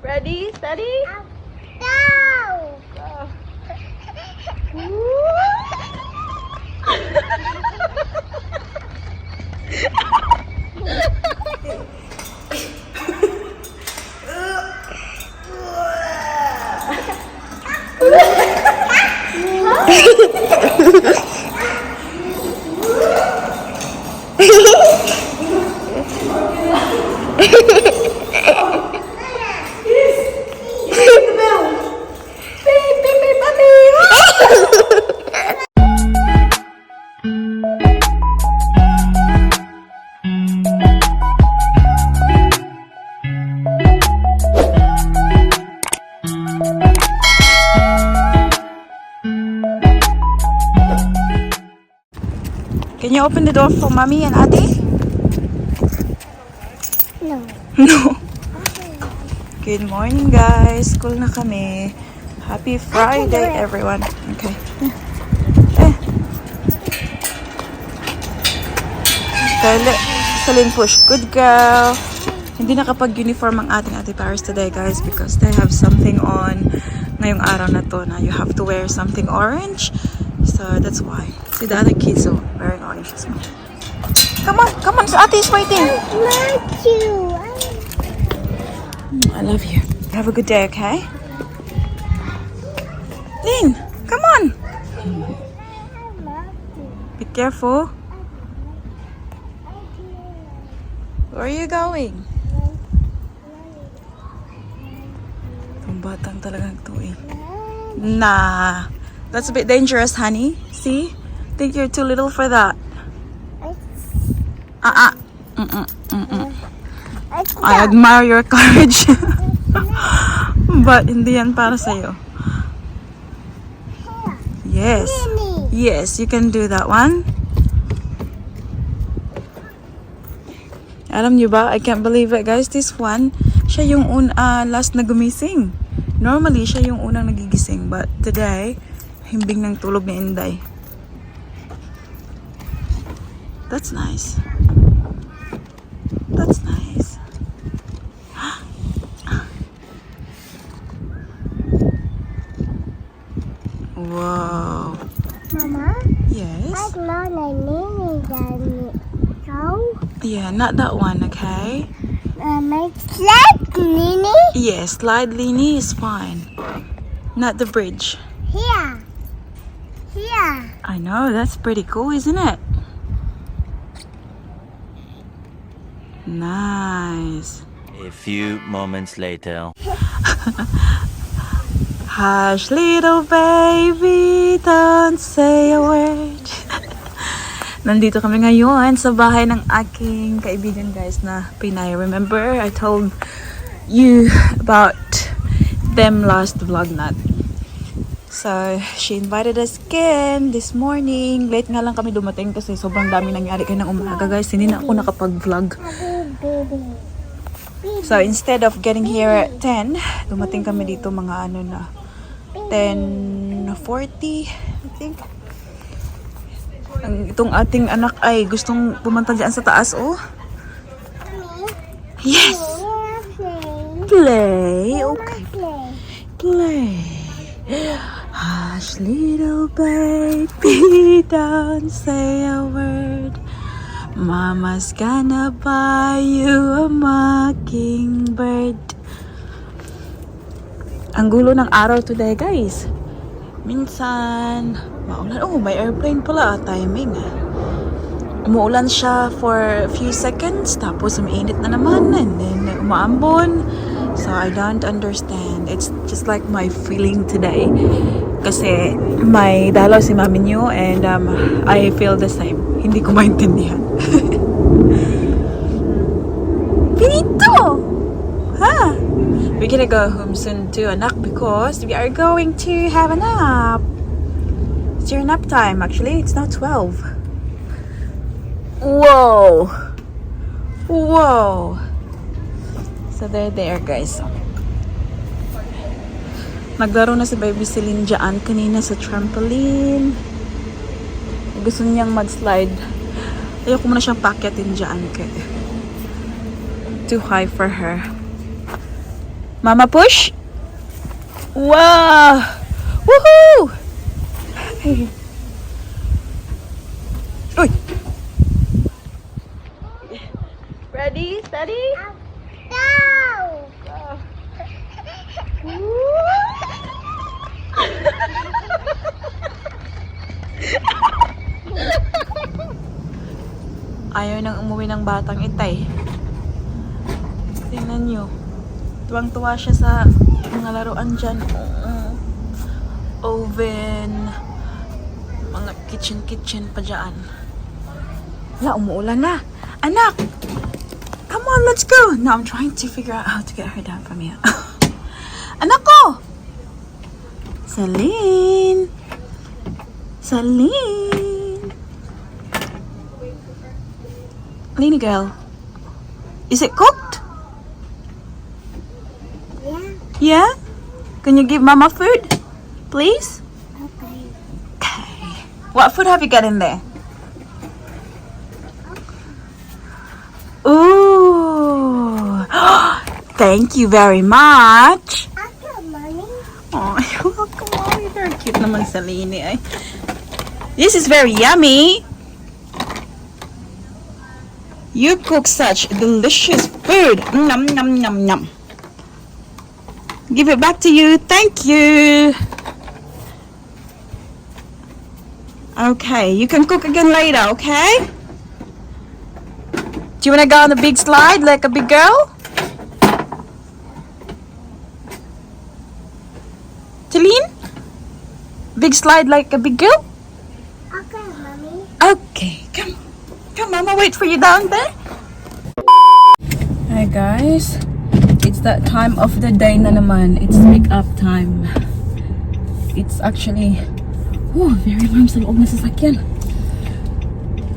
Ready, steady? Go! Go. Can you open the door for mommy and Ate? No. No. Good morning, guys. School na kami. Happy Friday, everyone. Okay. Celine push. Good girl. Hindi nakapag-uniform ang ating Ate Paris today, guys, because they have something on ngayong araw na to na you have to wear something orange. So that's why. See the other kids are wearing orange as well. Come on, so Ate is waiting. I love you. I love you. Have a good day, okay? Lynn, come on. Be careful. Where are you going? Itong batang talagang to eh. Nah. That's a bit dangerous, honey. See? Think you're too little for that. I admire your courage. But hindi yan para sa'yo. Yes. Yes, you can do that one. Alam niyo ba, I can't believe it, guys. This one, siya yung last na gumising. Normally, siya yung unang nagigising. But today, himbing ng tulog ni Inday. That's nice. That's nice. Wow. Mama? Yes? I love my nini daddy. So? Yeah, not that one, okay? My sled nini? Yes, slide Lini is fine. Not the bridge. Here. Here. I know, that's pretty cool, isn't it? Nice. A few moments later. Hush, little baby, don't say a word. Nandito kami ngayon sa bahay ng aking kaibigan, guys, na Pinay. Remember, I told you about them last vlog nat. So, she invited us again this morning. Late nga lang kami dumating kasi sobrang dami nangyari kayo ng umaga, guys. Hindi na ako nakapag-vlog. So, instead of getting here at 10, dumating kami dito mga 10:40, I think. Itong ating anak ay gustong pumunta dyan sa taas, oh. Yes! Play! Okay. Play! Hush, little baby, don't say a word. Mama's gonna buy you a mockingbird. Ang gulo ng araw today, guys. Minsan, maulan. Oh, may airplane pala. Timing. Umuulan siya for a few seconds, tapos umiinit na naman, and then umaambon. So, I don't understand. It's just like my feeling today. Kasi may dalaw si mami niyo, and I feel the same. Hindi ko maintindihan. Pinito! Ha? We're gonna go home soon too, anak, because we are going to have a nap. It's your nap time. Actually, it's now 12. Whoa! Whoa! So, they're there, guys. Naglaro na si Baby Celine dyan kanina sa trampoline. Gusto niyang mag-slide. Ayoko muna siyang pakyatin dyan. Too high for her. Mama push. Wow! Woohoo! Uy! Ready, steady? Go! Ayaw nang umuwi ng batang itay. Tingnan nyo. Tuwang-tuwa siya sa mga laruan dyan. Oven. Mga kitchen pa dyan. Wala, umuulan na. Anak! Come on, let's go! Now I'm trying to figure out how to get her down from here. Anak ko! Celine! Celine! Lini girl, is it cooked? Yeah. Yeah? Can you give mama food? Please? Okay. Okay. What food have you got in there? Ooh. Thank you very much. Okay, mommy. Oh, you're welcome, Mommy. Very cute naman sa Lini, eh. This is very yummy. You cook such delicious food. Nom nom nom nom. Give it back to you. Thank you. Okay, you can cook again later, okay? Do you want to go on the big slide like a big girl? Celine? Big slide like a big girl? Okay, mommy. Okay, come. Come, Mama, wait for you down there. Hi guys, it's that time of the day na naman. It's wake up time. It's actually very warm sa loob ng sasakyan.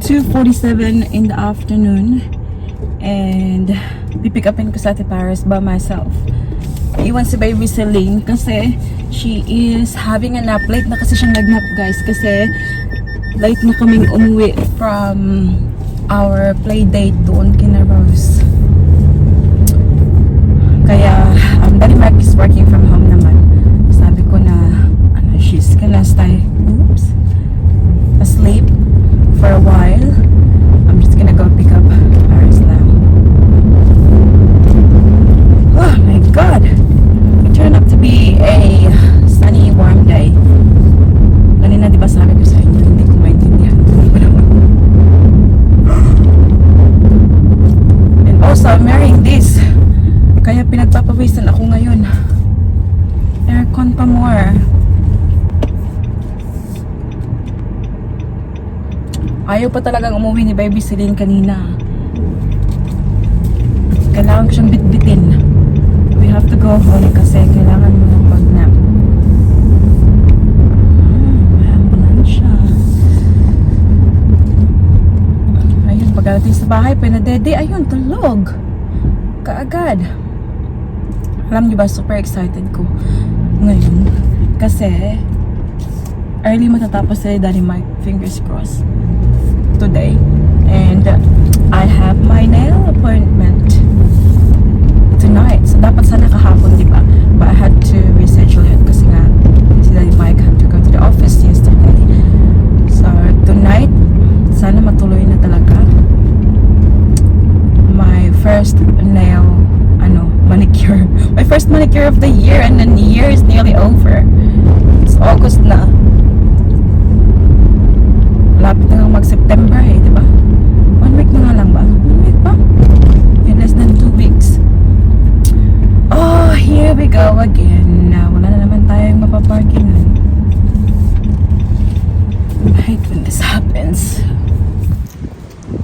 2:47 in the afternoon, and pipick upin ko sa Ate Paris by myself. Iwan si baby Celine kasi she is having a nap. Late na kasi siyang nag-nap, guys, kasi late na kaming umuwi from our play date doon kina Rose. Kaya Daddy Mike is working from home naman. Sabi ko na she's gonna stay asleep for a while. I'm just gonna go pick up Paris now. Oh my god, it turned up to be a sunny warm day. Kanina diba sabi ko sa inyo, hindi ko maintindihan. And also, I'm wearing this. Kaya pinagpapawisan ako ngayon. Aircon pa more. Ayaw pa talagang umuwi ni Baby Celine kanina. Kailangan ko siyang bitbitin. We have to go home kasi kailangan mo nang mag-nap. Siya. Ayun, pagdating sa bahay, pinadede, ayun, tulog. Kaagad. Alam niyo ba, super excited ko ngayon. Kasi, early matatapos si Daddy Mike, fingers crossed, today. And, I have my nail appointment tonight. So, dapat sana kahapon, di ba? But I had to reschedule it kasi nga, si Daddy Mike had to go to the office yesterday. So, tonight, sana matuloy na talaga. My first nail, manicure. My first manicure of the year, and then the year is nearly over. It's August na. Lapit na nga mag-September di ba? 1 week na nga lang ba? 1 week pa? In less than 2 weeks. Oh, here we go again. Wala na naman tayong mapaparkingan. I hate when this happens.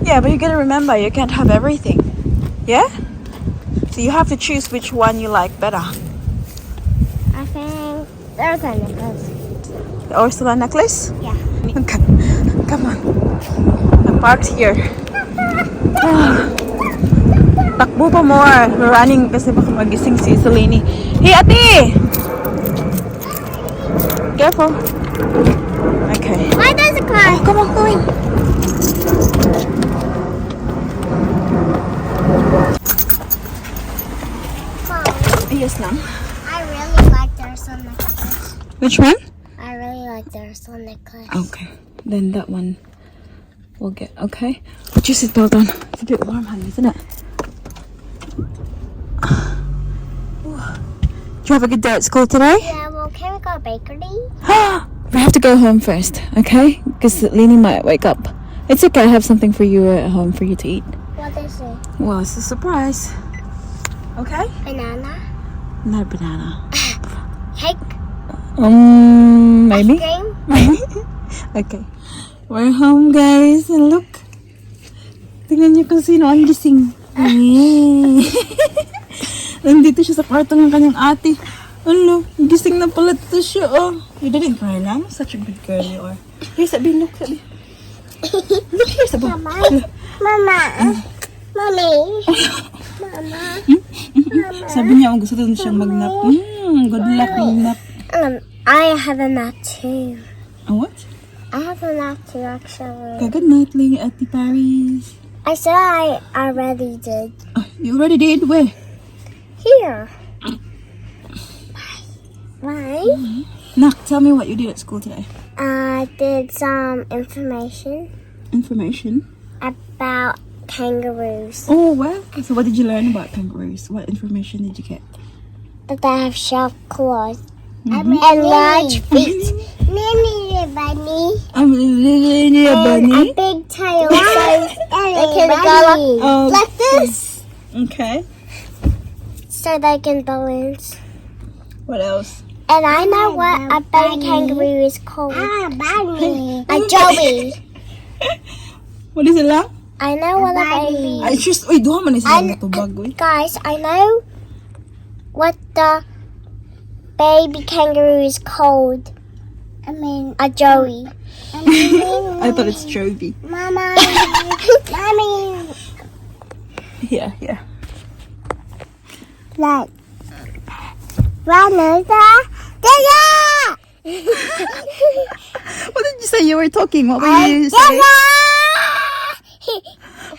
Yeah, but you gotta remember, you can't have everything. Yeah? So you have to choose which one you like better. I think there's a necklace. The Ursula necklace? Yeah. Okay. Come on. I'm parked here. Takbo pa more. We're running kasi baka magising si Celine. Hey, ate! Careful. Okay. Why does the car? Oh, come on, go in. Curious lang. I really like their sun necklace. Which one? I really like their sun necklace. Okay. Then that one we'll get, okay? Put your seatbelt on. It's a bit warm, honey, isn't it? Did you have a good day at school today? Yeah, well, can we go bakery? We have to go home first, okay? Because Lini might wake up. It's okay, I have something for you at home for you to eat. What is it? Well, it's a surprise. Okay? Banana? Not banana. Cake? Maybe? Ice cream? Maybe? Okay. We're home, guys. And look. Tingnan niyo kung sino ang gising. Yay! Nandito siya sa kwarto ng kanyang ate. Ano? Gising na pala ito siya, oh. You didn't cry lang? Such a good girl you are. Hey, sabi, look, sabi. Look here, sabi. Mama. Mama. Mommy. Mama. Sabi niya, gusto din siyang mag-nap. Good luck, mag-nap. I have a nap too. Oh, what? I have a nap too, actually. Okay, good night, Lady Ate Paris. I said I already did. Oh, you already did? Where? Here. Why? Nak, tell me what you did at school today. I did some information Information. about kangaroos. Oh, well. So what did you learn about kangaroos? What information did you get? That they have sharp claws and large feet. Bunny. I'm a little And a bunny. big tail, so they can go Oh, like this. okay. So they can balance. What else? And I know what a baby kangaroo is called. Bunny. A joey. What is it lang? I know what a baby. Ay, just, uy, duha man is lang ito bago, Guys, I know what the baby kangaroo is called. A joey. I thought it's Jovi. Mama. Mommy. Here, here. Like. Vanessa. What did you say? You were talking. What were you saying?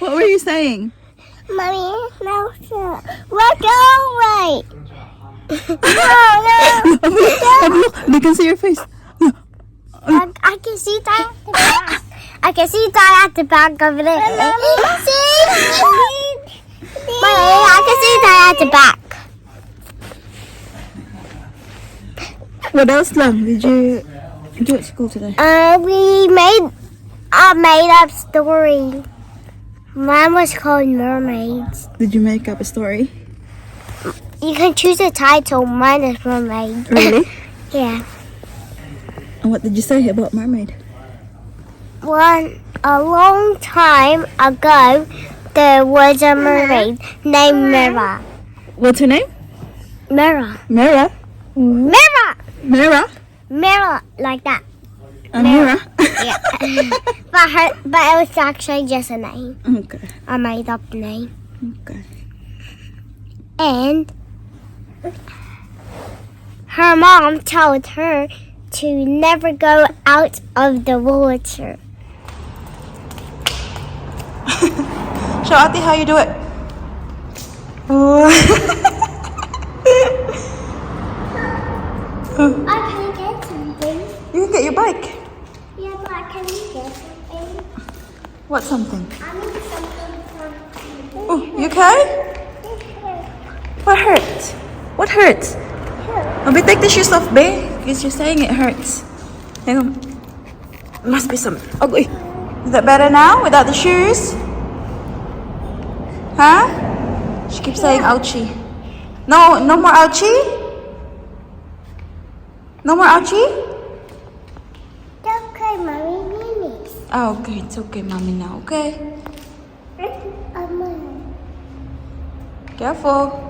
What were you saying? Mommy, no, sir. Walk away. No. Look, they can see your face. I can see that at the back. I can see that at the back of it. See? Mommy, I can see that at the back. What else lang did you do at school today? We made a made-up story. Mine was called Mermaids. Did you make up a story? You can choose a title. Mine is Mermaid. Really? Yeah. And what did you say about mermaid? A long time ago, there was a mermaid named Mira. What's her name? Mira. Mira. Mira. Mira. Mira, like that. Mira. Yeah. but it was actually just a name. Okay. A made up name. Okay. And her mom told her to never go out of the water. Show Ate how you do it. I can get something. You can get your bike. Yeah, but I can get something. What something? I need something from Oh, you okay? What hurts? What hurts? Oh, but take the shoes off, babe. Because you're saying it hurts. Hang on. Must be some. Oh, wait. Is that better now without the shoes? Huh? She keeps saying ouchie. No, no more ouchie? No more ouchie? Okay, Mommy, Mimi. Oh, okay. It's okay, mommy now, okay? Careful.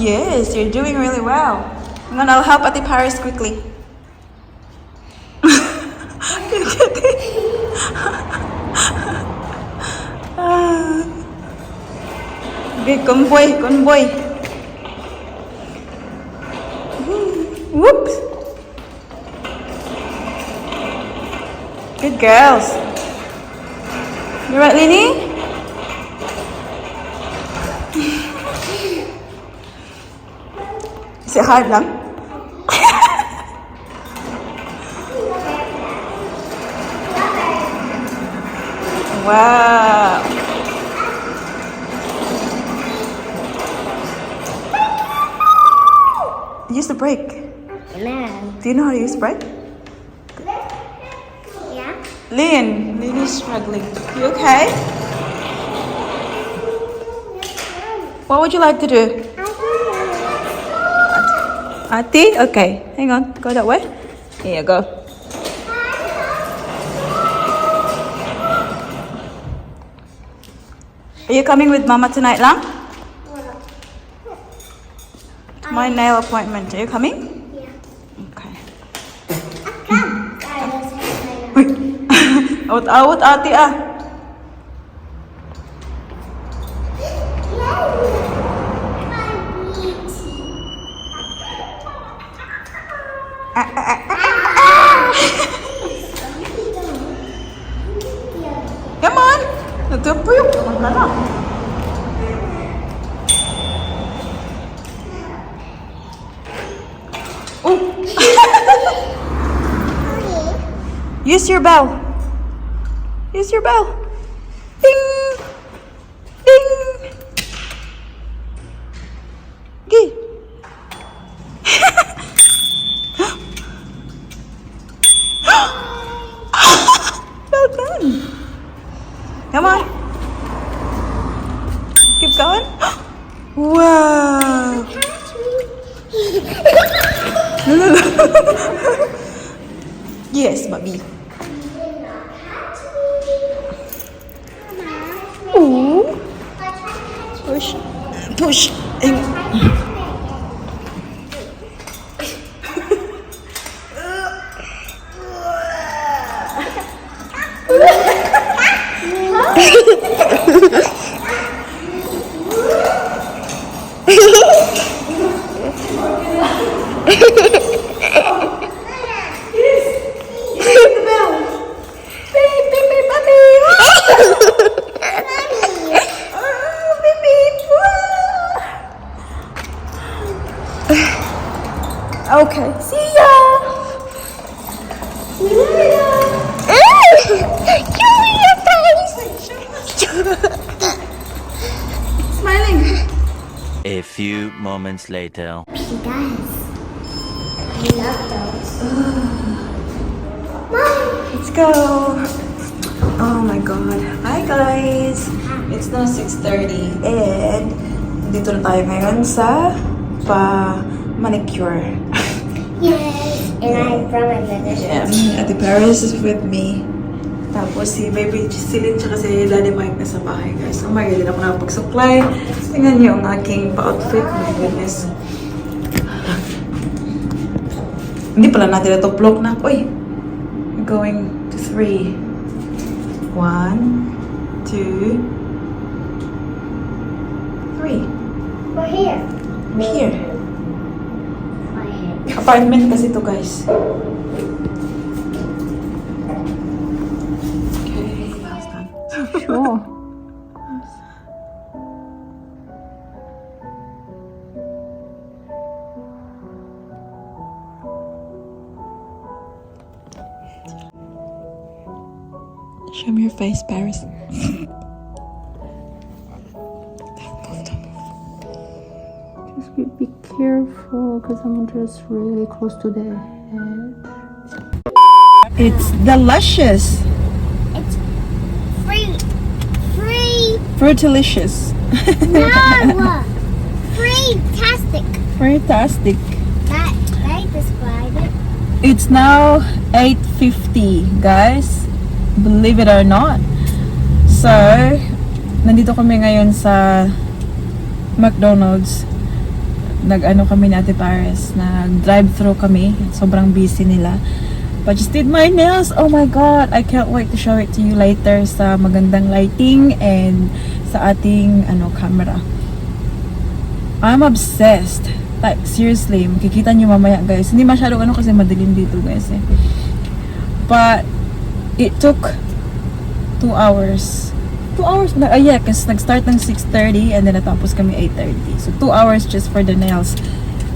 Yes, you're doing really well. I'm gonna help Ate Paris quickly. Okay, convoy, convoy. Whoops. Good girls. You right, Lini? Is it hard lang? Wow. Use the brake. No. Do you know how to use the brake? Yeah? Lynn is struggling. You okay? What would you like to do? Ati? Okay. Hang on. Go that way. Here you go. Are you coming with Mama tonight, lang? My nail appointment. Are you coming? Yeah. Okay. Come. Awat-awat, ate ah. Come on. Natupuyok. Come on na. Oh. Use your bell. Use your bell. Ding. Ding. Gee. Well done. Come on. Keep going. Wow. Yes, Bobby. Ooh. Push. Push. Okay, see ya! See you later! Show me your face! Smiling! A few moments later. He does. I love those. Mom! Let's go! Oh my god. Hi guys! It's now 6:30 and dito na tayo ngayon sa manicure. Yes! And I'm from another Yeah, Ate Paris is with me. Tapos si Baby Cecilin tsaka si Daddy Mike na sa bahay guys. Oh my god, din ako nakapag-supply. Tingnan niyo ang aking pa-outfit. My goodness. Hindi pala natin ito vlog na. Uy! We're going to 3. 1, 2, 3. We're here. Here. My head. Apartment kasi to guys. Okay, last time. Sure. Show me your face, Paris. Just be careful because I'm just really close to the head. It's delicious. It's free. Fruitilicious. No! Free-tastic. Fantastic. That, they describe it. It's now 8:50, guys. Believe it or not. So, nandito kami ngayon sa McDonald's. Nag-ano kami ni Ate Paris. Nag-drive-thru kami. Sobrang busy nila. But just did my nails. Oh my god. I can't wait to show it to you later sa magandang lighting and sa ating camera. I'm obsessed. Like, seriously. Makikita nyo mamaya, guys. Hindi masyadong kasi madilim dito, guys. But, it took 2 hours. 2 hours na, yeah, kasi nag-start ng 6:30 and then natapos kami 8:30. So 2 hours just for the nails.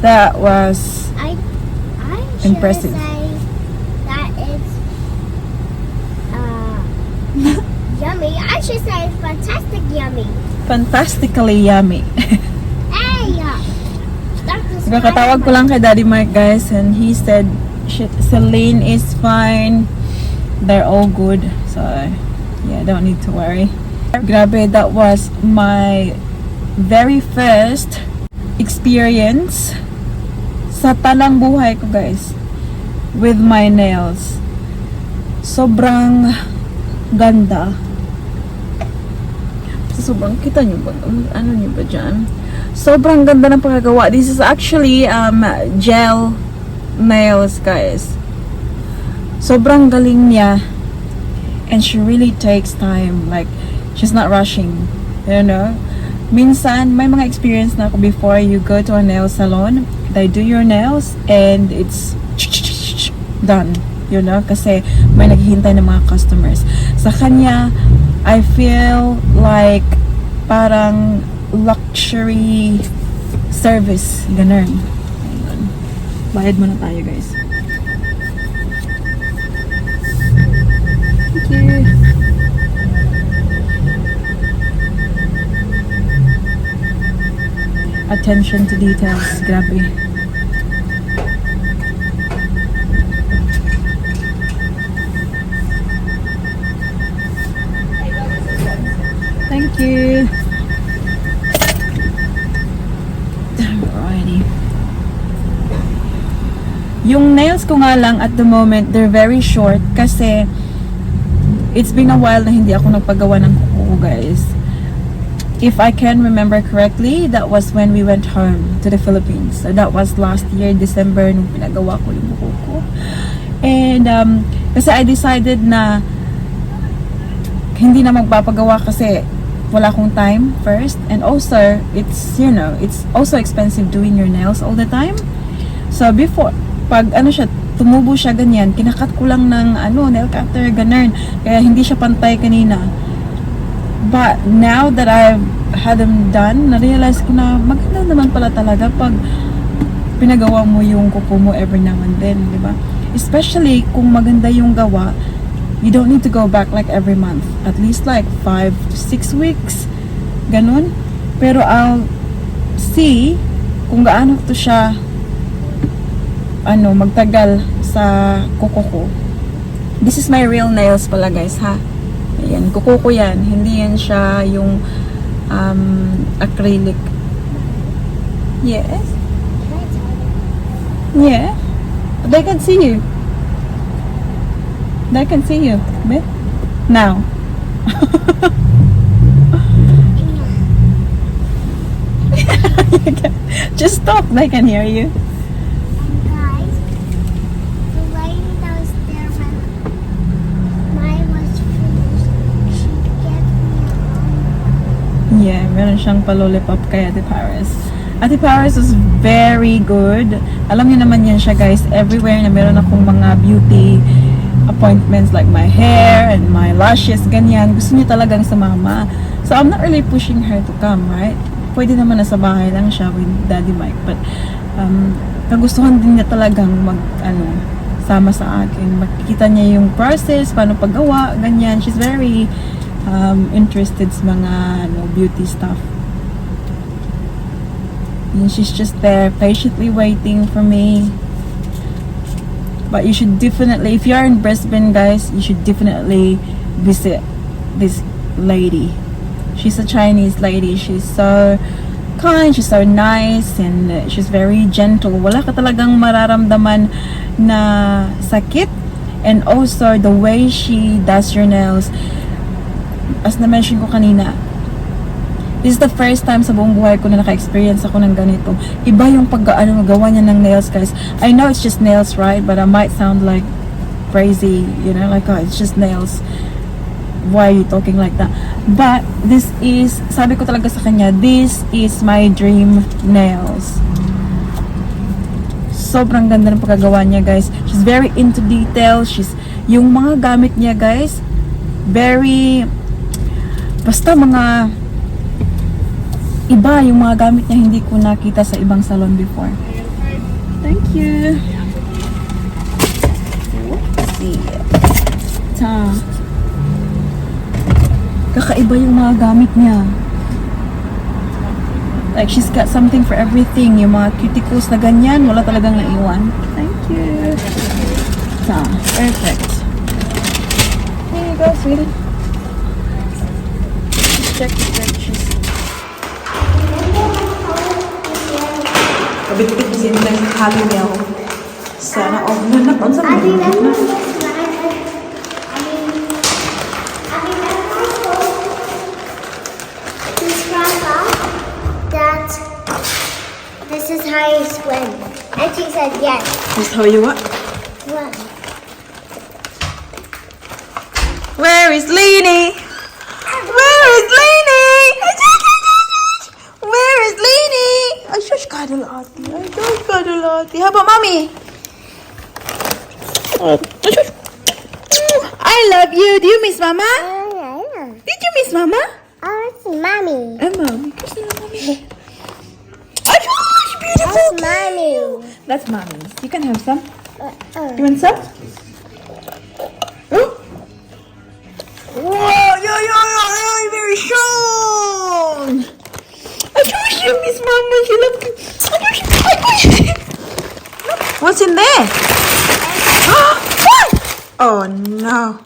That was I impressive. should say that it's yummy. I should say it's fantastic yummy. Fantastically yummy. Hey, Kakatawag ko lang kay Daddy Mike, guys, and he said Celine is fine. They're all good. So, yeah, don't need to worry. Grabe, that was my very first experience sa tanang buhay ko, guys, with my nails. Sobrang ganda. Sobrang, kita nyo ba? Ano nyo ba dyan? Sobrang ganda ng pagkagawa. This is actually gel nails, guys. Sobrang galing niya. And she really takes time. Like, she's not rushing. You know? Minsan, may mga experience na ako before you go to a nail salon. They do your nails and it's done. You know? Kasi may naghihintay ng mga customers. Sa kanya, I feel like parang luxury service. Ganun. Bayad muna tayo, guys. Thank you. Attention to details. Grabe. Thank you. Alrighty. Yung nails ko nga lang at the moment, they're very short kasi it's been a while na hindi ako nagpagawa ng kuko ko, guys. If I can remember correctly, that was when we went home to the Philippines. So that was last year, December, nung pinagawa ko yung kuko ko. And kasi I decided na hindi na magpapagawa kasi wala akong time first, and also it's, you know, it's also expensive doing your nails all the time. So before, pag ano siya, tumubo siya ganyan, kinakat ko lang ng nail cutter, ganun, kaya hindi siya pantay kanina. But now that I've had them done, na-realize ko na maganda naman pala talaga pag pinagawa mo yung kuko mo every now and then, di ba? Especially kung maganda yung gawa, you don't need to go back like every month. At least like 5 to 6 weeks. Ganun. Pero I'll see kung gaano to siya magtagal sa kuko ko. This is my real nails pala, guys, ha. Ayan, kuko ko yan. Hindi yan siya yung acrylic. Yes. Yeah. They can see you. They can see you. Now. Just talk. They can hear you. Guys, the lady that was there when mine was finished, she gave me a Yeah, meron siyang pa-lollipop kay Ate Paris. Ate Paris was very good. Alam niyo naman yan siya, guys. Everywhere na meron akong mga beauty appointments like my hair and my lashes, ganyan. Gusto niya talagang sumama. So, I'm not really pushing her to come, right? Pwede naman na sa bahay lang siya with Daddy Mike. But, kagustuhan din niya talagang sama sa akin. Makikita niya yung process, paano paggawa, ganyan. She's very interested sa mga beauty stuff. And she's just there patiently waiting for me. But you should definitely, if you are in Brisbane, guys, you should definitely visit this lady. She's a Chinese lady. She's so kind, she's so nice, and she's very gentle. Wala ka talagang mararamdaman na sakit. And also, the way she does your nails, as na-mention ko kanina, this is the first time sa buong buhay ko na naka-experience ako ng ganito. Iba yung gawa niya ng nails, guys. I know it's just nails, right? But I might sound like crazy, you know, like, oh, it's just nails. Why are you talking like that? But this is, sabi ko talaga sa kanya, this is my dream nails. Sobrang ganda ng pagkagawa niya, guys. She's very into detail. She's Yung mga gamit niya, guys, very, basta mga iba yung mga gamit niya, hindi ko nakita sa ibang salon before. Thank you. Let's see. Kakaiba yung mga gamit niya. Like, she's got something for everything. Yung mga cuticles na ganyan, wala talagang naiwan. Thank you. Perfect. Here you go, sweetie. Check the stretches. Kabit-bit kasi yung sa Kaligayahan. Sana all na sa mga. This is how you swim. And she said yes. This how you what? Run. Where is Lainey? Where is Lainey? Where is Lainey? I just got a lottie. How about mommy? I love you. Do you miss mama? Did you miss mama? Oh, it's mommy. Mommy. Where's mommy? Oh gosh, beautiful. That's mommy. That's mommy's. You can have some. You want some? Oh. Whoa, yo, very strong. I wish you miss mama. She loves you. What's in there? Oh no.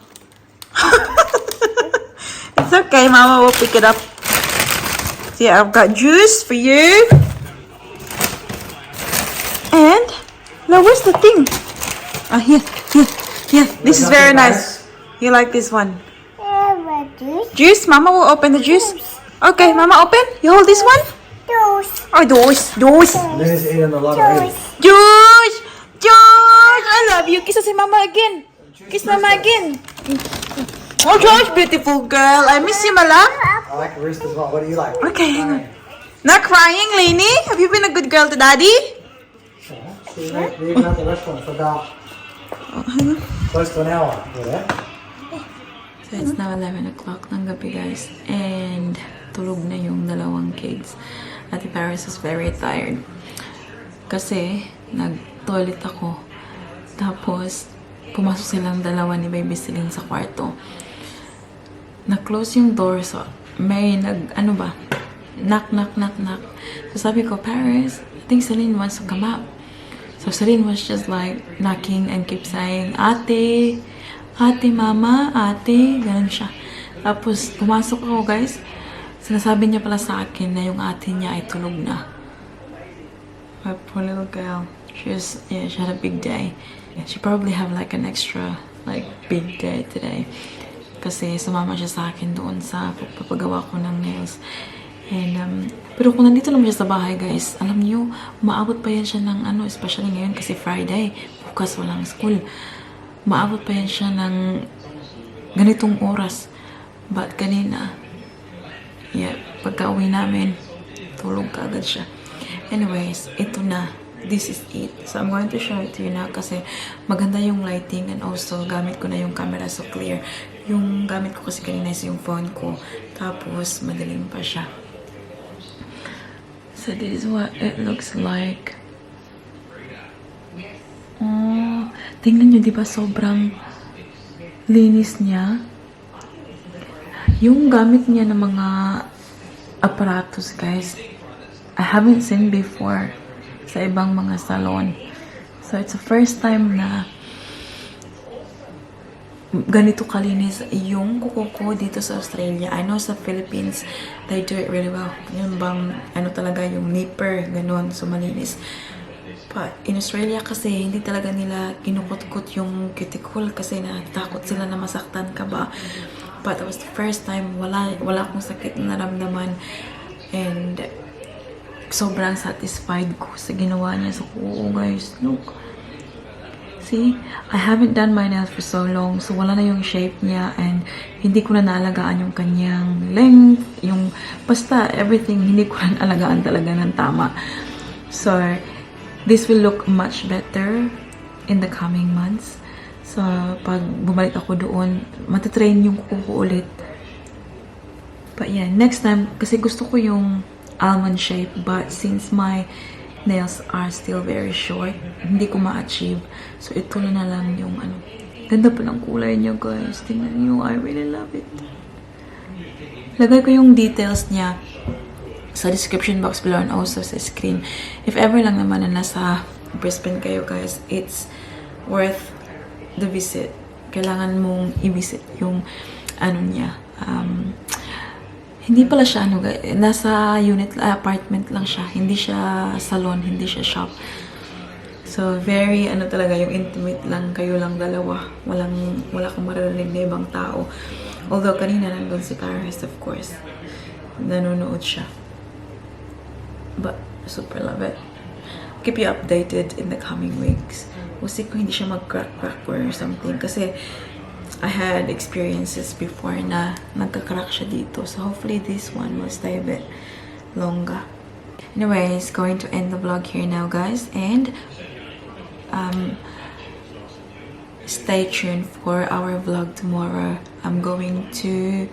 It's okay, mama will pick it up. See, I've got juice for you. And now where's the thing? Here. This is very nice. You like this one? Juice? Mama will open the juice. Okay, mama open. You hold this one? Juice. Oh, juice. Liz eating a lot of eggs. Juice. I love you. Kiss si mama again. Kiss mama again. Oh, Josh, beautiful girl. I miss you, Mala. I like the wrist as well. What do you like? Okay, hang on. Not crying, Lainey? Have you been a good girl to Daddy? We've been at the restaurant for about close to an hour. Yeah? So it's now 11 o'clock ng gabi, guys. And tulog na yung dalawang kids. Ate Paris is very tired. Kasi nag-toilet ako. Tapos, pumasok silang dalawa ni Baby Celine sa kwarto. Na-close yung door. So, may knock. So sabi ko, Paris, I think Celine wants to come up. So Celine was just like knocking and keep saying, ate, mama, ate, ganun siya. Tapos pumasok ako, guys. Sinasabi niya pala sa akin na yung ate niya ay tulog na. My poor little girl. She had a big day. She probably have like an extra big day today. Kasi sumama siya sa akin doon sa pagpapagawa ko ng nails. And, pero kung nandito naman siya sa bahay, guys, alam niyo, umaabot pa yan siya ng especially ngayon kasi Friday, bukas walang school. Umaabot pa yan siya ng ganitong oras. But kanina, pagka uwi namin, tulog ka agad siya. Anyways, ito na. This is it. So, I'm going to show it to you now kasi maganda yung lighting and also gamit ko na yung camera so clear. Yung gamit ko kasi kanina is yung phone ko. Tapos, madilim pa siya. So, this is what it looks like. Oh, tingnan nyo, di ba sobrang linis niya? Yung gamit niya ng mga aparatos, guys, I haven't seen before sa ibang mga salon. So, it's the first time na ganito kalinis yung kuko ko dito sa Australia. I know sa Philippines, they do it really well. Yung bang, talaga yung nipper, ganun, so malinis. But in Australia kasi, hindi talaga nila kinukot-kot yung cuticle kasi natakot sila na masaktan ka ba. But it was the first time, wala akong sakit na naramdaman. And sobrang satisfied ko sa ginawa niya sa kuko, guys. Look. See, I haven't done my nails for so long, so wala na yung shape niya and hindi ko na naalagaan yung kanyang length, yung basta everything, hindi ko na naalagaan talaga ng tama. So, this will look much better in the coming months. sa pag bumalik ako doon, matatrain yung kuko ko ulit. But yeah, next time, kasi gusto ko yung almond shape, but since my nails are still very short, hindi ko ma-achieve. So, ito na lang yung ano. Ganda pa ng kulay niya, guys. Tingnan niyo, I really love it. Lagay ko yung details niya sa description box below and also sa screen. If ever lang naman na nasa Brisbane kayo, guys, it's worth the visit. Kailangan mong i-visit yung ano niya. Hindi pala siya ano, nasa unit apartment lang siya. Hindi siya salon, hindi siya shop. So very ano talaga, yung intimate lang, kayo lang dalawa. Wala kang maririnig na ibang tao. Although kanina nandun si Paris, of course. Nanonood siya. But super love it. Keep you updated in the coming weeks. We'll see kung hindi siya mag-crack or something. Kasi I had experiences before na nagka-crack siya dito. So hopefully this one will stay a bit longer. Anyways, going to end the vlog here now, guys. And stay tuned for our vlog tomorrow. I'm going to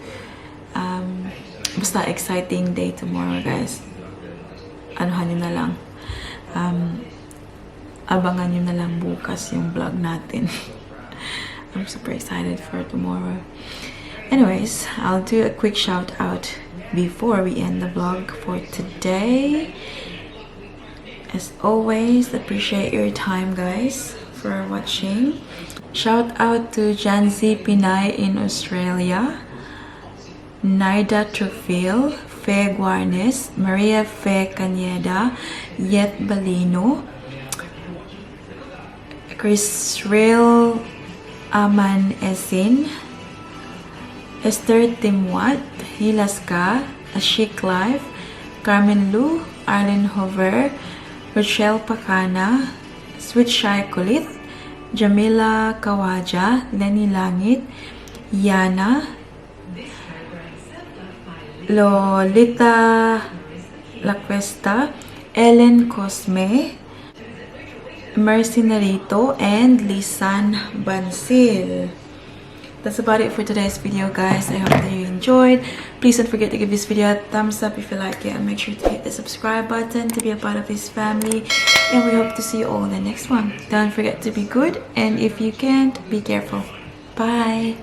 basta exciting day tomorrow, guys. Anuhan nyo na lang. Abangan nyo na lang bukas yung vlog natin. I'm super excited for tomorrow. Anyways, I'll do a quick shout out before we end the vlog for today. As always, appreciate your time, guys, for watching. Shout out to Janzi Pinay in Australia, Naida Trufil, Fe Guarnes, Maria Fe Caneda, Yet Balino, Chrisrel Aman Esin, Esther Timwat, Hilaska, Ashik Life, Carmen Lu, Arlen Hover, Rochelle Pacana, Sweet Shy Kulit, Jamila Kawaja, Lenny Langit, Yana, Lolita Lacuesta, Ellen Cosme, Mercy Narito, and Lisan Bansil. That's about it for today's video, guys. I hope that you enjoyed. Please don't forget to give this video a thumbs up if you like it, and make sure to hit the subscribe button to be a part of this family. And we hope to see you all in the next one. Don't forget to be good, and if you can't, be careful. Bye.